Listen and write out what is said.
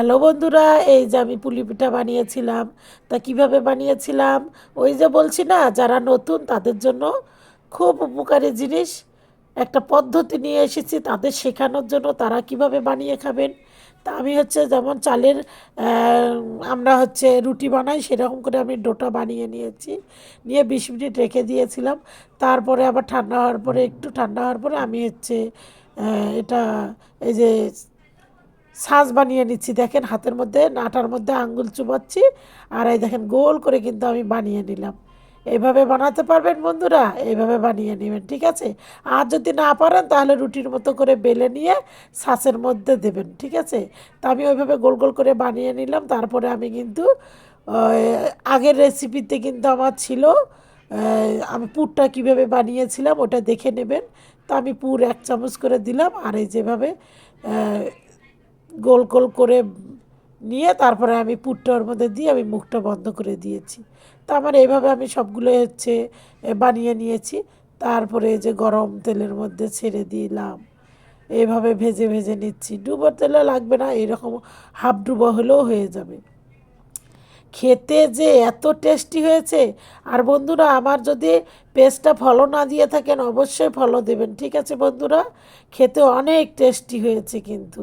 Hello বন্ধুরা, এই যে আমি পুলি পিঠা বানিয়েছিলাম। তা কিভাবে বানিয়েছিলাম, ওই যে বলছি না, যারা নতুন তাদের জন্য খুব উপকারী জিনিস, একটা পদ্ধতি নিয়ে এসেছি তাদের শেখানোর জন্য, তারা কিভাবে বানিয়ে খাবেন। তা আমি যেমন চালের আমরা রুটি বানাই সেরকম করে আমি ডোটা বানিয়ে নিয়েছি, নিয়ে 20 মিনিট রেখে দিয়েছিলাম। তারপরে আবার ঠান্ডা হওয়ার পরে, একটু ঠান্ডা হওয়ার পরে আমি এটা এই যে সাজ বানিয়ে নিচ্ছি। দেখেন হাতের মধ্যে, আটার মধ্যে আঙ্গুল চুবাচ্ছি, আর এই দেখেন গোল করে কিন্তু আমি বানিয়ে নিলাম। এইভাবে বানাতে পারবেন বন্ধুরা, এইভাবে বানিয়ে নেবেন, ঠিক আছে। আর যদি না পারেন তাহলে রুটির মতো করে বেলে নিয়ে ছাঁচের মধ্যে দেবেন, ঠিক আছে। তা আমি ওইভাবে গোল গোল করে বানিয়ে নিলাম। তারপরে আমি কিন্তু ওই আগের রেসিপিতে কিন্তু আমার ছিল, আমি পুরটা কীভাবে বানিয়েছিলাম ওটা দেখে নেবেন। তো আমি পুর 1 চামচ করে দিলাম, আর এই যেভাবে গোল গোল করে নিয়ে তারপরে আমি পুরটা ওর মধ্যে দিয়ে আমি মুখটা বন্ধ করে দিয়েছি। তা আমার এইভাবে আমি সবগুলো বানিয়ে নিয়েছি। তারপরে এই যে গরম তেলের মধ্যে ছেড়ে দিলাম, এইভাবে ভেজে ভেজে নিচ্ছি। ডুবো তেলে লাগবে না, এরকম হাফ ডুবো হলেও হয়ে যাবে। খেতে যে এত টেস্টি হয়েছে। আর বন্ধুরা, আমার যদি পেজটা ফলো না দিয়ে থাকেন অবশ্যই ফলো দেবেন, ঠিক আছে বন্ধুরা। খেতে অনেক টেস্টি হয়েছে কিন্তু।